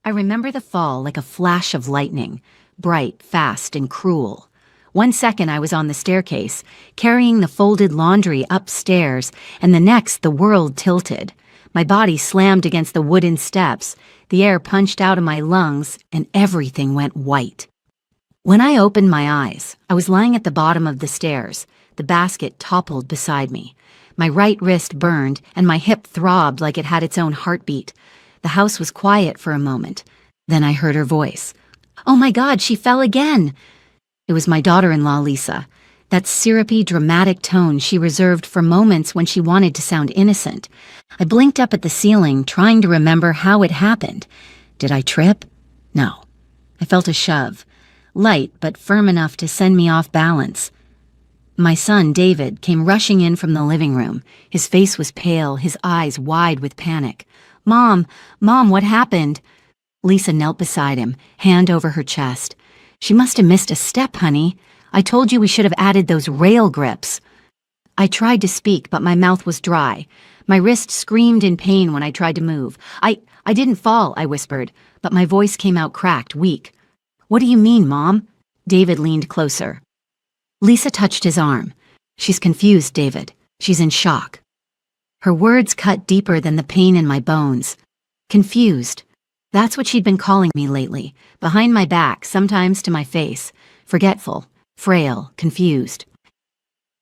I remember the fall like a flash of lightning, bright, fast, and cruel. 1 second I was on the staircase, carrying the folded laundry upstairs, and the next the world tilted. My body slammed against the wooden steps, the air punched out of my lungs, and everything went white. When I opened my eyes, I was lying at the bottom of the stairs. The basket toppled beside me. My right wrist burned, and my hip throbbed like it had its own heartbeat. The house was quiet for a moment. Then I heard her voice. "Oh my God, she fell again!" It was my daughter-in-law, Lisa. That syrupy, dramatic tone she reserved for moments when she wanted to sound innocent. I blinked up at the ceiling, trying to remember how it happened. Did I trip? No. I felt a shove. Light, but firm enough to send me off balance. My son, David, came rushing in from the living room. His face was pale, his eyes wide with panic. Mom, what happened?" Lisa knelt beside him, hand over her chest. "She must have missed a step, honey. I told you we should have added those rail grips." I tried to speak, but my mouth was dry. My wrist screamed in pain when I tried to move. I didn't fall," I whispered, but my voice came out cracked, weak. "What do you mean, Mom?" David leaned closer. Lisa touched his arm. "She's confused, David. She's in shock." Her words cut deeper than the pain in my bones. Confused. That's what she'd been calling me lately, behind my back, sometimes to my face. Forgetful, frail, confused.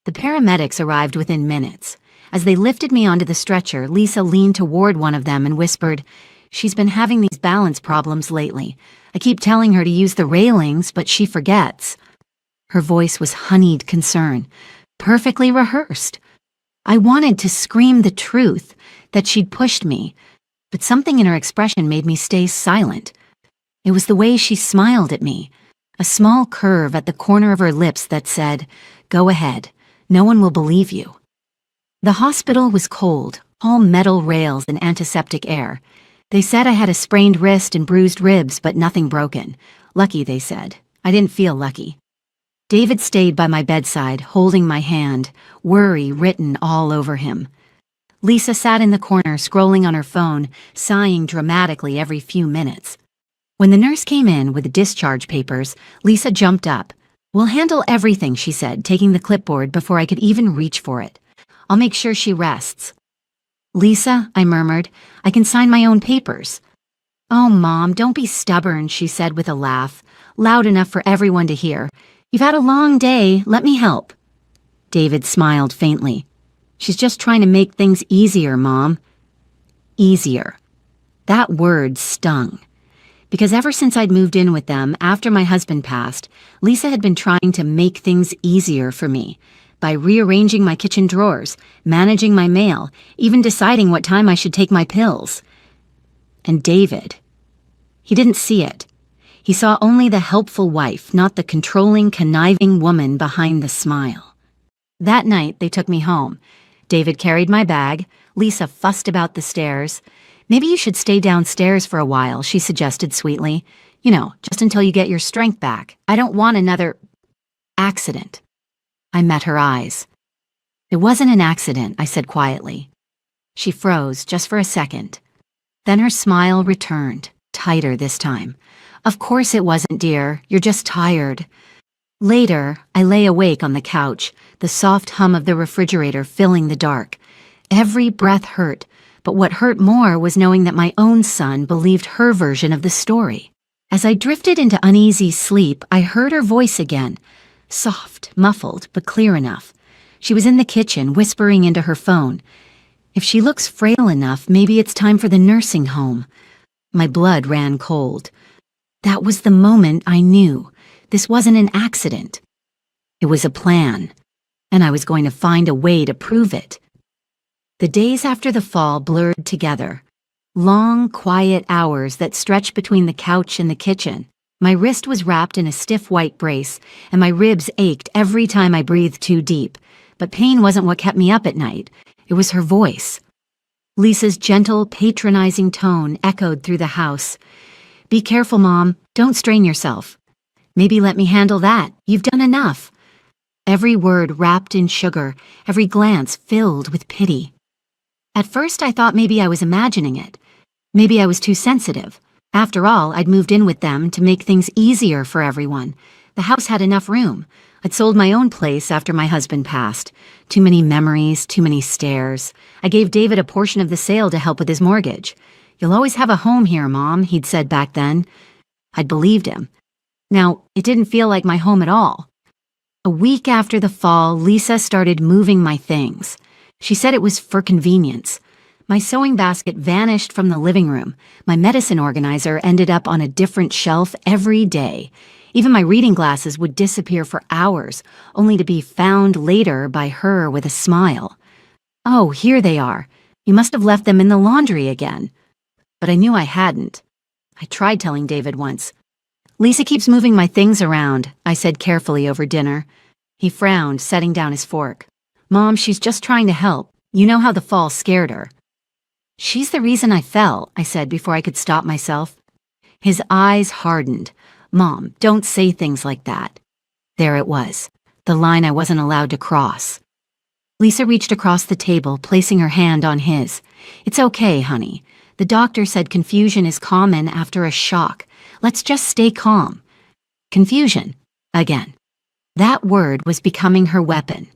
The paramedics arrived within minutes. As they lifted me onto the stretcher, Lisa leaned toward one of them and whispered, "She's been having these balance problems lately. I keep telling her to use the railings, but she forgets." Her voice was honeyed concern, perfectly rehearsed. I wanted to scream the truth, that she'd pushed me, but something in her expression made me stay silent. It was the way she smiled at me, a small curve at the corner of her lips that said, "Go ahead, no one will believe you." The hospital was cold, all metal rails and antiseptic air. They said I had a sprained wrist and bruised ribs, but nothing broken. Lucky, they said. I didn't feel lucky. David stayed by my bedside, holding my hand, worry written all over him. Lisa sat in the corner, scrolling on her phone, sighing dramatically every few minutes. When the nurse came in with the discharge papers, Lisa jumped up. "We'll handle everything," she said, taking the clipboard before I could even reach for it. "I'll make sure she rests." "Lisa," I murmured, "I can sign my own papers." "Oh, Mom, don't be stubborn," she said with a laugh, loud enough for everyone to hear. "You've had a long day. Let me help." David smiled faintly. "She's just trying to make things easier, Mom." Easier. That word stung. Because ever since I'd moved in with them after my husband passed, Lisa had been trying to make things easier for me by rearranging my kitchen drawers, managing my mail, even deciding what time I should take my pills. And David, he didn't see it. He saw only the helpful wife, not the controlling, conniving woman behind the smile. That night, they took me home. David carried my bag. Lisa fussed about the stairs. "Maybe you should stay downstairs for a while," she suggested sweetly. "You know, just until you get your strength back. I don't want another accident." I met her eyes. "It wasn't an accident," I said quietly. She froze just for a second. Then her smile returned, tighter this time. "Of course it wasn't, dear. You're just tired." Later, I lay awake on the couch, the soft hum of the refrigerator filling the dark. Every breath hurt, but what hurt more was knowing that my own son believed her version of the story. As I drifted into uneasy sleep, I heard her voice again, soft, muffled, but clear enough. She was in the kitchen, whispering into her phone. "If she looks frail enough, maybe it's time for the nursing home." My blood ran cold. That was the moment I knew. This wasn't an accident. It was a plan, and I was going to find a way to prove it. The days after the fall blurred together. Long, quiet hours that stretched between the couch and the kitchen. My wrist was wrapped in a stiff white brace, and my ribs ached every time I breathed too deep. But pain wasn't what kept me up at night. It was her voice. Lisa's gentle, patronizing tone echoed through the house. "Be careful, Mom. Don't strain yourself." "Maybe let me handle that. You've done enough." Every word wrapped in sugar, every glance filled with pity. At first I thought maybe I was imagining it. Maybe I was too sensitive. After all, I'd moved in with them to make things easier for everyone. The house had enough room. I'd sold my own place after my husband passed. Too many memories, too many stairs. I gave David a portion of the sale to help with his mortgage. "You'll always have a home here, Mom," he'd said back then. I'd believed him. Now, it didn't feel like my home at all. A week after the fall, Lisa started moving my things. She said it was for convenience. My sewing basket vanished from the living room. My medicine organizer ended up on a different shelf every day. Even my reading glasses would disappear for hours, only to be found later by her with a smile. "Oh, here they are. You must have left them in the laundry again." But I knew I hadn't. I tried telling David once. "Lisa keeps moving my things around," I said carefully over dinner. He frowned, setting down his fork. "Mom, she's just trying to help. You know how the fall scared her." "She's the reason I fell," I said before I could stop myself. His eyes hardened. "Mom, don't say things like that." There it was, the line I wasn't allowed to cross. Lisa reached across the table, placing her hand on his. "It's okay, honey. The doctor said confusion is common after a shock. Let's just stay calm." Confusion. Again. That word was becoming her weapon.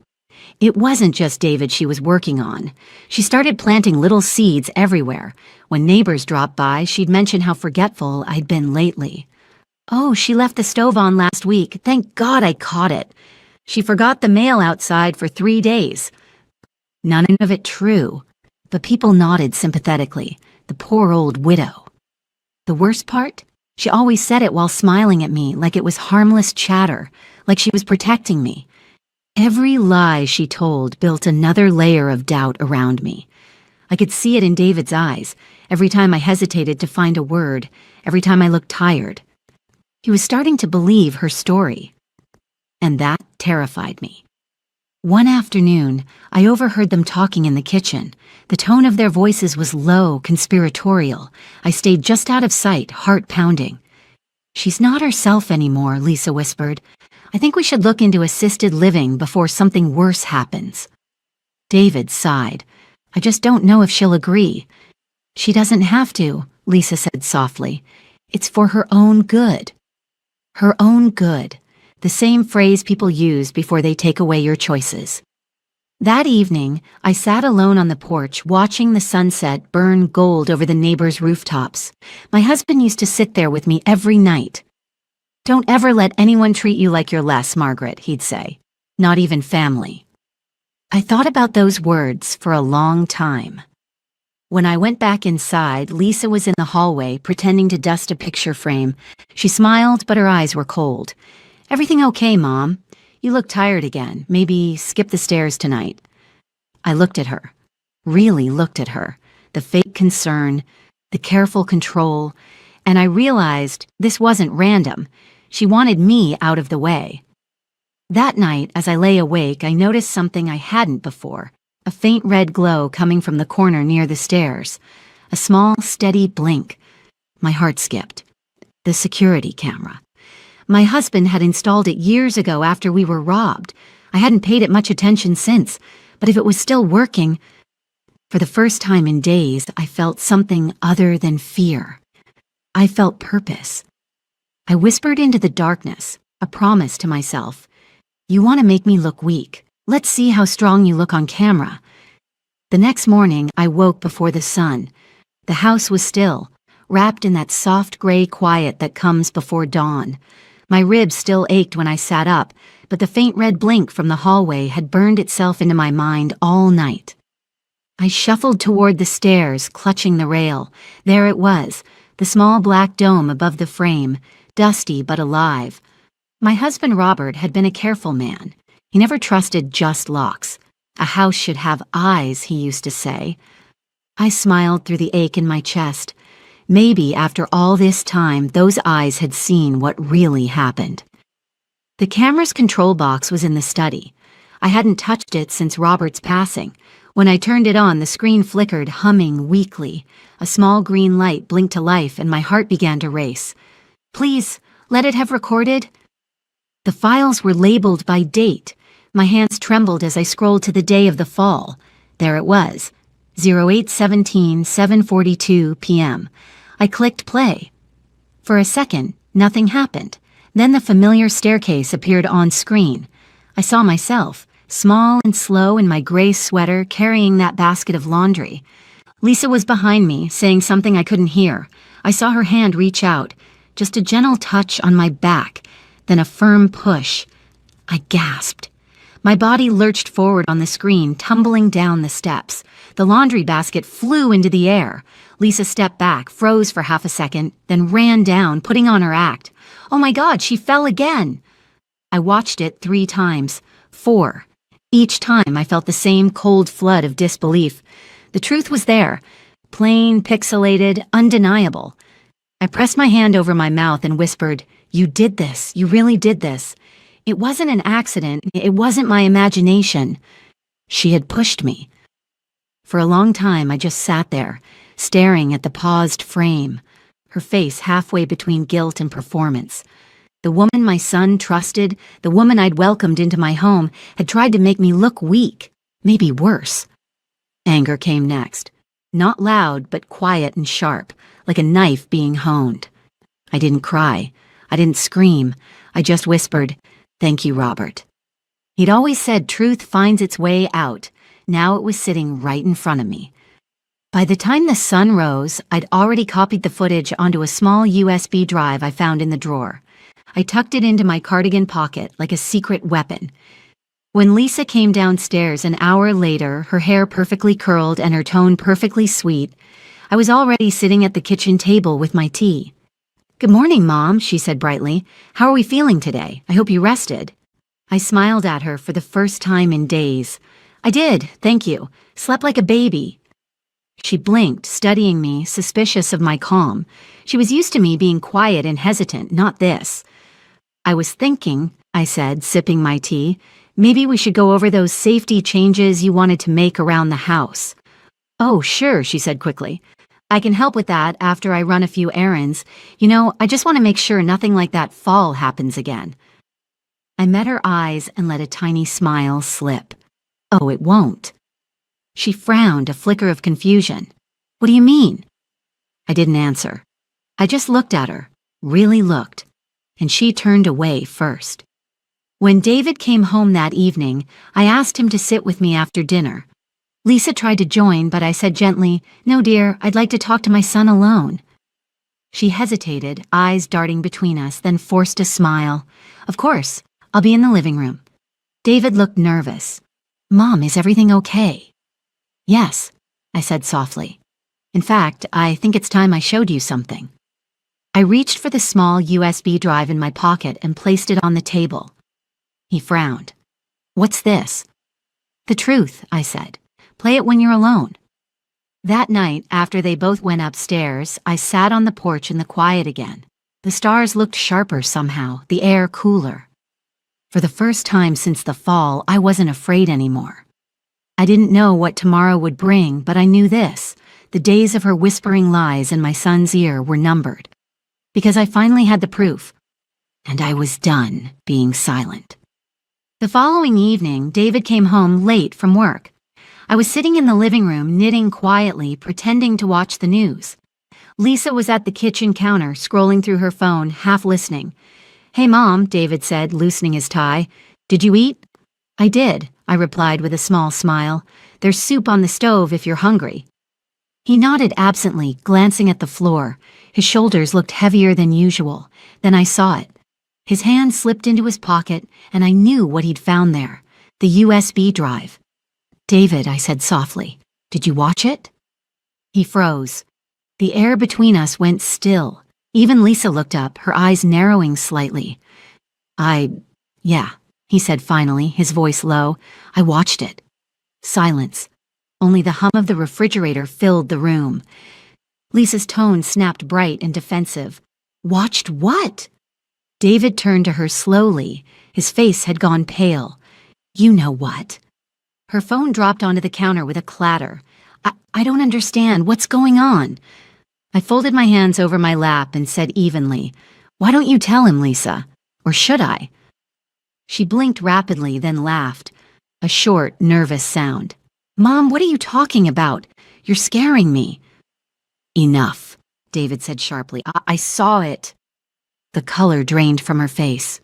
It wasn't just David she was working on. She started planting little seeds everywhere. When neighbors dropped by, she'd mention how forgetful I'd been lately. "Oh, she left the stove on last week. Thank God I caught it. She forgot the mail outside for 3 days." None of it true, but people nodded sympathetically. The poor old widow. The worst part? She always said it while smiling at me like it was harmless chatter, like she was protecting me. Every lie she told built another layer of doubt around me. I could see it in David's eyes, every time I hesitated to find a word, every time I looked tired. He was starting to believe her story. And that terrified me. One afternoon, I overheard them talking in the kitchen. The tone of their voices was low, conspiratorial. I stayed just out of sight, heart pounding. "She's not herself anymore," Lisa whispered. "I think we should look into assisted living before something worse happens." David sighed. "I just don't know if she'll agree." "She doesn't have to," Lisa said softly. "It's for her own good." Her own good. The same phrase people use before they take away your choices. That evening, I sat alone on the porch watching the sunset burn gold over the neighbors' rooftops. My husband used to sit there with me every night. "Don't ever let anyone treat you like you're less, Margaret," he'd say. "Not even family." I thought about those words for a long time. When I went back inside, Lisa was in the hallway pretending to dust a picture frame. She smiled, but her eyes were cold. "Everything okay, Mom? You look tired again. Maybe skip the stairs tonight." I looked at her. Really looked at her. The fake concern, the careful control, and I realized this wasn't random. She wanted me out of the way. That night, as I lay awake, I noticed something I hadn't before. A faint red glow coming from the corner near the stairs. A small, steady blink. My heart skipped. The security camera. My husband had installed it years ago after we were robbed. I hadn't paid it much attention since, but if it was still working... For the first time in days, I felt something other than fear. I felt purpose. I whispered into the darkness, a promise to myself. "You want to make me look weak. Let's see how strong you look on camera." The next morning, I woke before the sun. The house was still, wrapped in that soft gray quiet that comes before dawn. My ribs still ached when I sat up, but the faint red blink from the hallway had burned itself into my mind all night. I shuffled toward the stairs, clutching the rail. There it was, the small black dome above the frame, dusty but alive. My husband Robert had been a careful man. He never trusted just locks. A house should have eyes, he used to say. I smiled through the ache in my chest. Maybe after all this time, those eyes had seen what really happened. The camera's control box was in the study. I hadn't touched it since Robert's passing. When I turned it on, the screen flickered, humming weakly. A small green light blinked to life and my heart began to race. "Please, let it have recorded." The files were labeled by date. My hands trembled as I scrolled to the day of the fall. There it was, 08/17, 7:42 p.m. I clicked play. For a second, nothing happened. Then the familiar staircase appeared on screen. I saw myself, small and slow in my gray sweater, carrying that basket of laundry. Lisa was behind me, saying something I couldn't hear. I saw her hand reach out, just a gentle touch on my back, then a firm push. I gasped. My body lurched forward on the screen, tumbling down the steps. The laundry basket flew into the air. Lisa stepped back, froze for half a second, then ran down, putting on her act. Oh my God, she fell again! I watched it 3 times, 4. Each time I felt the same cold flood of disbelief. The truth was there, plain, pixelated, undeniable. I pressed my hand over my mouth and whispered, "You did this. You really did this. It wasn't an accident. It wasn't my imagination." She had pushed me. For a long time, I just sat there, staring at the paused frame, her face halfway between guilt and performance. The woman my son trusted, the woman I'd welcomed into my home, had tried to make me look weak, maybe worse. Anger came next. Not loud, but quiet and sharp, like a knife being honed. I didn't cry. I didn't scream. I just whispered, "Thank you, Robert." He'd always said truth finds its way out. Now it was sitting right in front of me. By the time the sun rose, I'd already copied the footage onto a small USB drive I found in the drawer. I tucked it into my cardigan pocket like a secret weapon. When Lisa came downstairs an hour later, her hair perfectly curled and her tone perfectly sweet, I was already sitting at the kitchen table with my tea. "Good morning, Mom," she said brightly. "How are we feeling today? I hope you rested." I smiled at her for the first time in days. "I did, thank you. Slept like a baby." She blinked, studying me, suspicious of my calm. She was used to me being quiet and hesitant, not this. "I was thinking," I said, sipping my tea, "maybe we should go over those safety changes you wanted to make around the house." "Oh, sure," she said quickly. "I can help with that after I run a few errands. You know, I just want to make sure nothing like that fall happens again." I met her eyes and let a tiny smile slip. "Oh, it won't." She frowned, a flicker of confusion. "What do you mean?" I didn't answer. I just looked at her, really looked, and she turned away first. When David came home that evening, I asked him to sit with me after dinner. Lisa tried to join, but I said gently, "No, dear, I'd like to talk to my son alone." She hesitated, eyes darting between us, then forced a smile. "Of course, I'll be in the living room." David looked nervous. "Mom, is everything okay?" "Yes," I said softly. "In fact, I think it's time I showed you something." I reached for the small USB drive in my pocket and placed it on the table. He frowned. "What's this?" "The truth," I said. "Play it when you're alone." That night, after they both went upstairs, I sat on the porch in the quiet again. The stars looked sharper somehow, the air cooler. For the first time since the fall, I wasn't afraid anymore. I didn't know what tomorrow would bring, but I knew this. The days of her whispering lies in my son's ear were numbered. Because I finally had the proof. And I was done being silent. The following evening, David came home late from work. I was sitting in the living room, knitting quietly, pretending to watch the news. Lisa was at the kitchen counter, scrolling through her phone, half listening. "Hey, Mom," David said, loosening his tie. "Did you eat?" "I did," I replied with a small smile. "There's soup on the stove if you're hungry." He nodded absently, glancing at the floor. His shoulders looked heavier than usual. Then I saw it. His hand slipped into his pocket, and I knew what he'd found there. The USB drive. "David," I said softly, "did you watch it?" He froze. The air between us went still. Even Lisa looked up, her eyes narrowing slightly. Yeah, he said finally, his voice low. "I watched it." Silence. Only the hum of the refrigerator filled the room. Lisa's tone snapped bright and defensive. "Watched what?" David turned to her slowly. His face had gone pale. "You know what?" Her phone dropped onto the counter with a clatter. I don't understand. What's going on?" I folded my hands over my lap and said evenly, "Why don't you tell him, Lisa? Or should I?" She blinked rapidly, then laughed. A short, nervous sound. "Mom, what are you talking about? You're scaring me." "Enough," David said sharply. I saw it." The color drained from her face.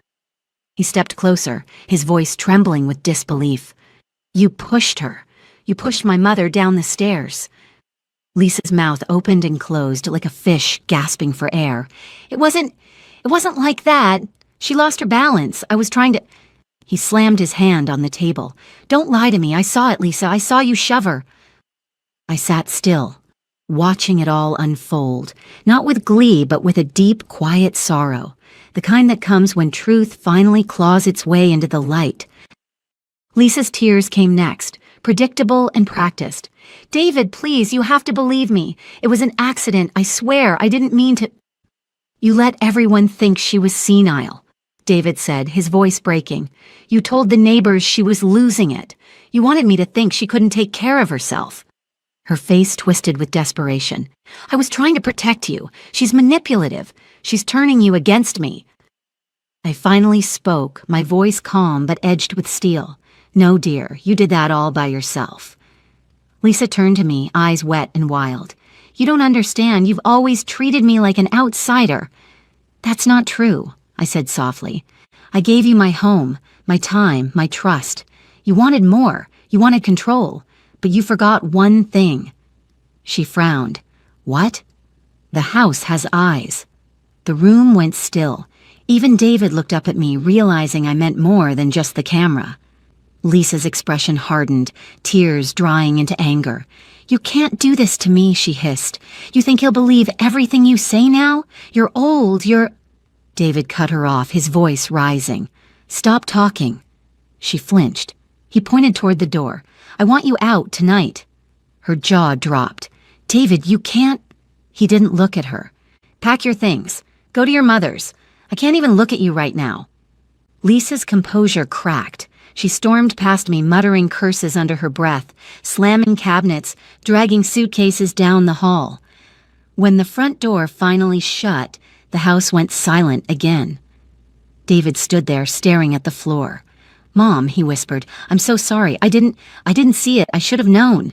He stepped closer, his voice trembling with disbelief. You pushed her. You pushed my mother down the stairs. Lisa's mouth opened and closed like a fish gasping for air. It wasn't like that. She lost her balance. I was trying to... He slammed his hand on the table. Don't lie to me. I saw it, Lisa. I saw you shove her. I sat still, watching it all unfold, not with glee, but with a deep, quiet sorrow, the kind that comes when truth finally claws its way into the light. Lisa's tears came next, predictable and practiced. David, please, you have to believe me. It was an accident, I swear. I didn't mean to... You let everyone think she was senile, David said, his voice breaking. You told the neighbors she was losing it. You wanted me to think she couldn't take care of herself. Her face twisted with desperation. I was trying to protect you. She's manipulative. She's turning you against me. I finally spoke, my voice calm but edged with steel. No, dear, you did that all by yourself. Lisa turned to me, eyes wet and wild. You don't understand. You've always treated me like an outsider. That's not true, I said softly. I gave you my home, my time, my trust. You wanted more. You wanted control. But you forgot one thing. She frowned. What? The house has eyes. The room went still. Even David looked up at me, realizing I meant more than just the camera. Lisa's expression hardened, tears drying into anger. You can't do this to me, she hissed. You think he'll believe everything you say now? You're old, you're... David cut her off, his voice rising. Stop talking. She flinched. He pointed toward the door. I want you out tonight. Her jaw dropped. David, you can't... He didn't look at her. Pack your things. Go to your mother's. I can't even look at you right now. Lisa's composure cracked. She stormed past me, muttering curses under her breath, slamming cabinets, dragging suitcases down the hall. When the front door finally shut, the house went silent again. David stood there, staring at the floor. Mom, he whispered, I'm so sorry. I didn't see it. I should have known.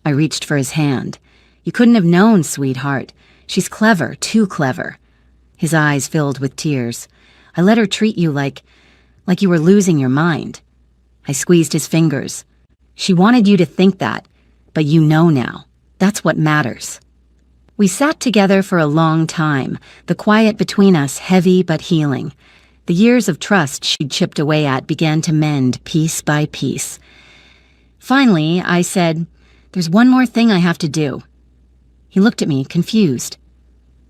I reached for his hand. You couldn't have known, sweetheart. She's clever, too clever. His eyes filled with tears. I let her treat you like you were losing your mind. I squeezed his fingers. She wanted you to think that, but you know now. That's what matters. We sat together for a long time, the quiet between us heavy but healing. The years of trust she'd chipped away at began to mend piece by piece. Finally, I said, There's one more thing I have to do. He looked at me, confused.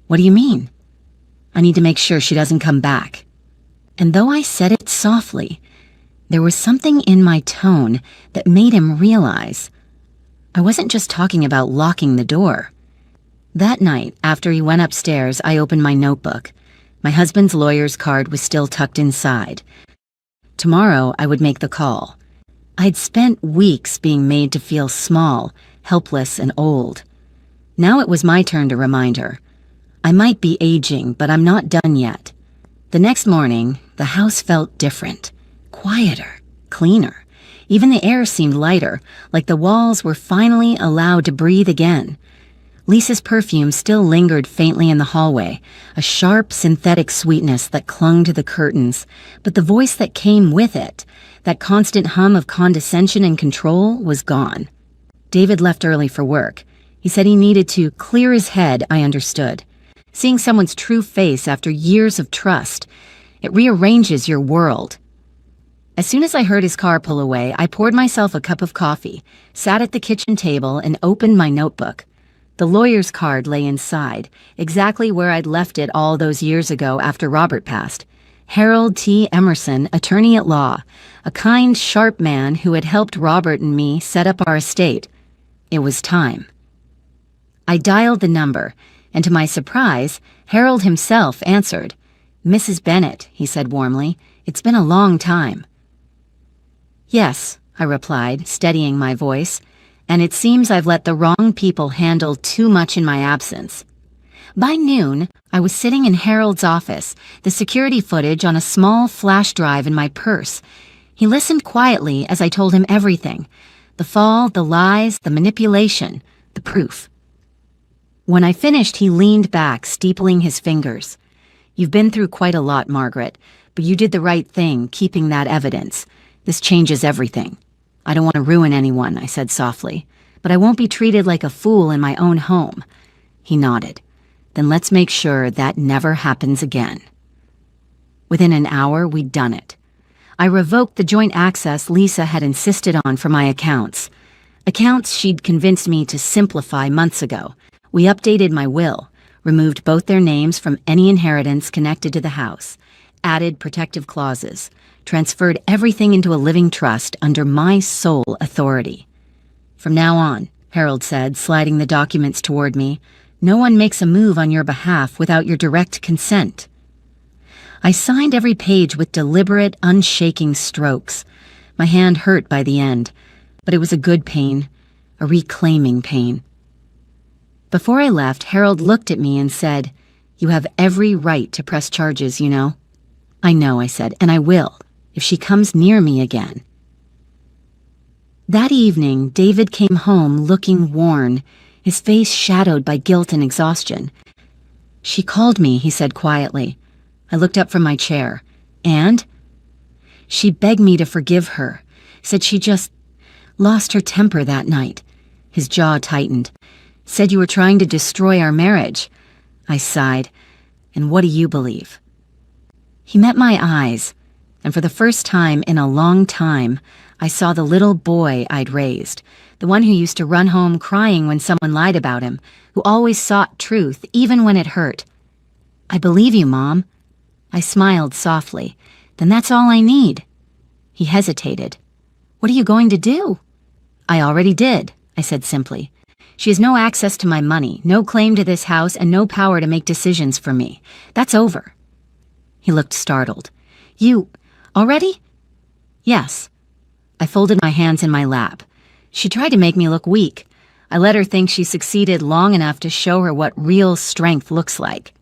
What do you mean? I need to make sure she doesn't come back. And though I said it softly, there was something in my tone that made him realize I wasn't just talking about locking the door. That night, after he went upstairs, I opened my notebook. My husband's lawyer's card was still tucked inside. Tomorrow, I would make the call. I'd spent weeks being made to feel small, helpless, and old. Now it was my turn to remind her. I might be aging, but I'm not done yet. The next morning, the house felt different. Quieter, cleaner. Even the air seemed lighter, like the walls were finally allowed to breathe again. Lisa's perfume still lingered faintly in the hallway, a sharp synthetic sweetness that clung to the curtains, but the voice that came with it, that constant hum of condescension and control, was gone. David left early for work. He said he needed to clear his head. I understood. Seeing someone's true face after years of trust, it rearranges your world. As soon as I heard his car pull away, I poured myself a cup of coffee, sat at the kitchen table, and opened my notebook. The lawyer's card lay inside, exactly where I'd left it all those years ago after Robert passed. Harold T. Emerson, attorney at law, a kind, sharp man who had helped Robert and me set up our estate. It was time. I dialed the number, and to my surprise, Harold himself answered. Mrs. Bennett, he said warmly, it's been a long time. Yes, I replied, steadying my voice, and it seems I've let the wrong people handle too much in my absence. By noon, I was sitting in Harold's office, the security footage on a small flash drive in my purse. He listened quietly as I told him everything. The fall, the lies, the manipulation, the proof. When I finished, he leaned back, steepling his fingers. You've been through quite a lot, Margaret, but you did the right thing, keeping that evidence. This changes everything. I don't want to ruin anyone, I said softly, but I won't be treated like a fool in my own home. He nodded. Then let's make sure that never happens again. Within an hour, we'd done it. I revoked the joint access Lisa had insisted on for my accounts. Accounts she'd convinced me to simplify months ago. We updated my will, removed both their names from any inheritance connected to the house, added protective clauses, transferred everything into a living trust under my sole authority. From now on, Harold said, sliding the documents toward me, no one makes a move on your behalf without your direct consent. I signed every page with deliberate, unshaking strokes. My hand hurt by the end, but it was a good pain, a reclaiming pain. Before I left, Harold looked at me and said, "You have every right to press charges, you know." "I know," I said, "and I will, if she comes near me again." That evening, David came home looking worn, his face shadowed by guilt and exhaustion. "She called me," he said quietly. I looked up from my chair. "And?" "She begged me to forgive her, said she just lost her temper that night." His jaw tightened. "Said you were trying to destroy our marriage." I sighed. "And what do you believe?" He met my eyes, and for the first time in a long time, I saw the little boy I'd raised, the one who used to run home crying when someone lied about him, who always sought truth, even when it hurt. "I believe you, Mom." I smiled softly. "Then that's all I need." He hesitated. "What are you going to do?" "I already did," I said simply. "She has no access to my money, no claim to this house, and no power to make decisions for me. That's over." He looked startled. "You, already?" "Yes." I folded my hands in my lap. She tried to make me look weak. I let her think she succeeded long enough to show her what real strength looks like.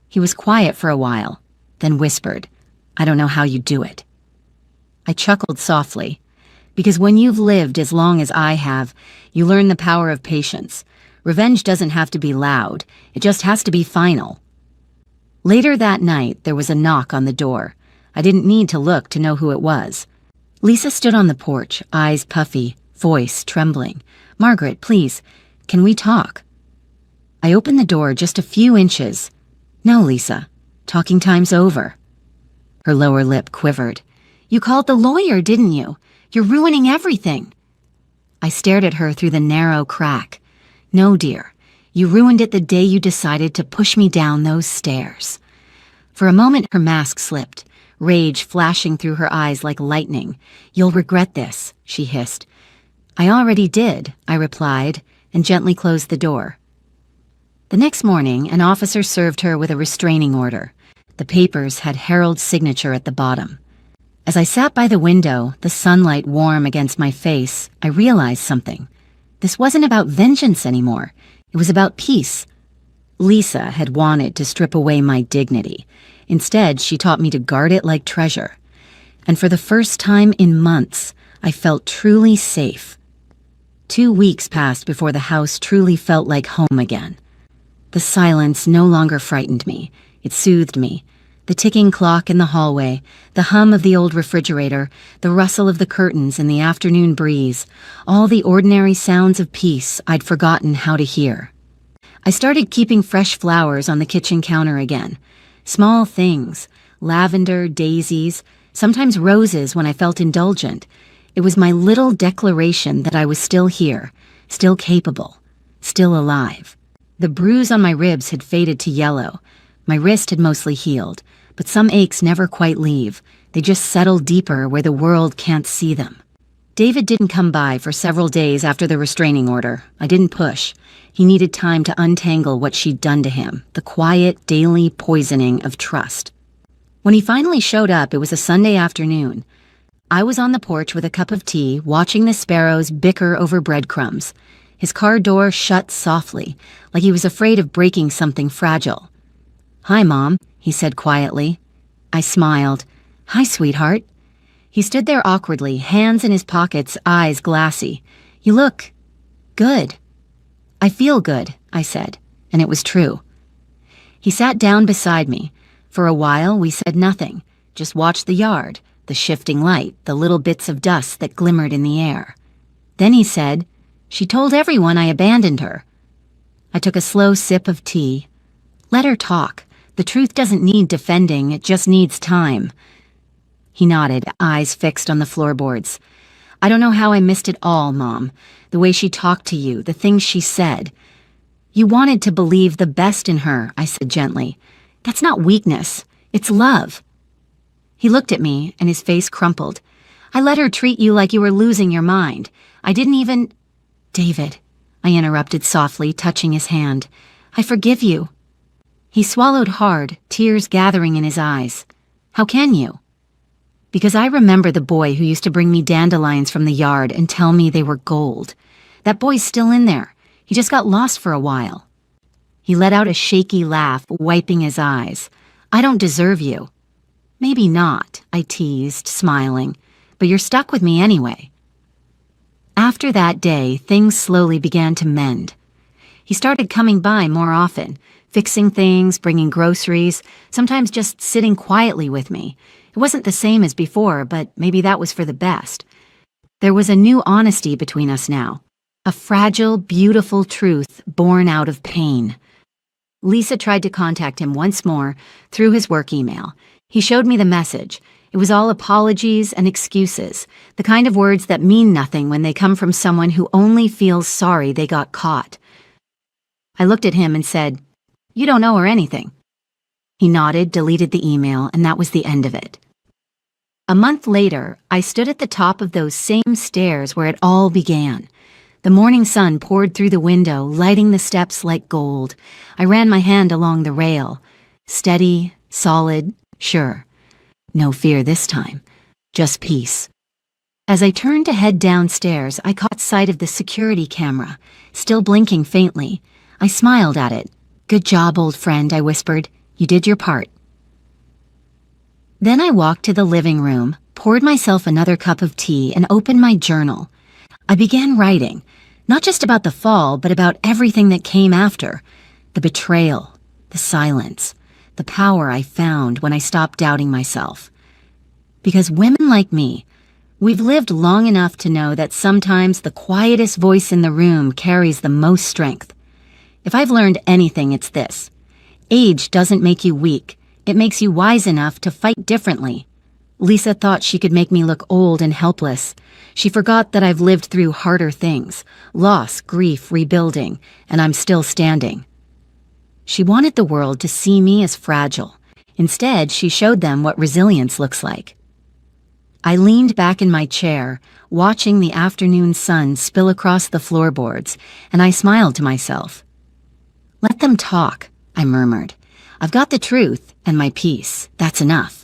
He was quiet for a while, then whispered, "I don't know how you do it." I chuckled softly, because when you've lived as long as I have, you learn the power of patience. Revenge doesn't have to be loud, it just has to be final. Later that night, there was a knock on the door. I didn't need to look to know who it was. Lisa stood on the porch, eyes puffy, voice trembling. "Margaret, please, can we talk?" I opened the door just a few inches. "No, Lisa, talking time's over." Her lower lip quivered. "You called the lawyer, didn't you? You're ruining everything." I stared at her through the narrow crack. "No, dear, you ruined it the day you decided to push me down those stairs." For a moment, her mask slipped, rage flashing through her eyes like lightning. "You'll regret this," she hissed. "I already did," I replied, and gently closed the door. The next morning, an officer served her with a restraining order. The papers had Harold's signature at the bottom. As I sat by the window, the sunlight warm against my face, I realized something. This wasn't about vengeance anymore. It was about peace. Lisa had wanted to strip away my dignity. Instead, she taught me to guard it like treasure. And for the first time in months, I felt truly safe. 2 weeks passed before the house truly felt like home again. The silence no longer frightened me. It soothed me. The ticking clock in the hallway, the hum of the old refrigerator, the rustle of the curtains in the afternoon breeze, all the ordinary sounds of peace I'd forgotten how to hear. I started keeping fresh flowers on the kitchen counter again. Small things, lavender, daisies, sometimes roses when I felt indulgent. It was my little declaration that I was still here, still capable, still alive. The bruise on my ribs had faded to yellow. My wrist had mostly healed, but some aches never quite leave. They just settle deeper where the world can't see them. David didn't come by for several days after the restraining order. I didn't push. He needed time to untangle what she'd done to him, the quiet, daily poisoning of trust. When he finally showed up, it was a Sunday afternoon. I was on the porch with a cup of tea, watching the sparrows bicker over breadcrumbs. His car door shut softly, like he was afraid of breaking something fragile. "Hi, Mom," he said quietly. I smiled. "Hi, sweetheart." He stood there awkwardly, hands in his pockets, eyes glassy. "You look good." "I feel good," I said, and it was true. He sat down beside me. For a while, we said nothing, just watched the yard, the shifting light, the little bits of dust that glimmered in the air. Then he said, "She told everyone I abandoned her." I took a slow sip of tea. Let her talk. The truth doesn't need defending, it just needs time. He nodded, eyes fixed on the floorboards. "I don't know how I missed it all, Mom. The way she talked to you, the things she said. You wanted to believe the best in her," I said gently. "That's not weakness, it's love." He looked at me, and his face crumpled. "I let her treat you like you were losing your mind. I didn't even—" "David," I interrupted softly, touching his hand. "I forgive you." He swallowed hard, tears gathering in his eyes. "How can you?" "Because I remember the boy who used to bring me dandelions from the yard and tell me they were gold. That boy's still in there. He just got lost for a while." He let out a shaky laugh, wiping his eyes. "I don't deserve you." "Maybe not," I teased, smiling, "but you're stuck with me anyway." After that day, things slowly began to mend. He started coming by more often, fixing things, bringing groceries, sometimes just sitting quietly with me. It wasn't the same as before, but maybe that was for the best. There was a new honesty between us now, a fragile, beautiful truth born out of pain. Lisa tried to contact him once more through his work email. He showed me the message. It was all apologies and excuses, the kind of words that mean nothing when they come from someone who only feels sorry they got caught. I looked at him and said, "You don't owe her anything." He nodded, deleted the email, and that was the end of it. A month later, I stood at the top of those same stairs where it all began. The morning sun poured through the window, lighting the steps like gold. I ran my hand along the rail. Steady, solid, sure. No fear this time, just peace. As I turned to head downstairs, I caught sight of the security camera, still blinking faintly. I smiled at it. "Good job, old friend," I whispered. "You did your part." Then I walked to the living room, poured myself another cup of tea, and opened my journal. I began writing, not just about the fall, but about everything that came after. The betrayal, the silence, the power I found when I stopped doubting myself. Because women like me, we've lived long enough to know that sometimes the quietest voice in the room carries the most strength. If I've learned anything, it's this. Age doesn't make you weak. It makes you wise enough to fight differently. Lisa thought she could make me look old and helpless. She forgot that I've lived through harder things, loss, grief, rebuilding, and I'm still standing. She wanted the world to see me as fragile. Instead, she showed them what resilience looks like. I leaned back in my chair, watching the afternoon sun spill across the floorboards, and I smiled to myself. "Let them talk," I murmured. "I've got the truth and my peace. That's enough."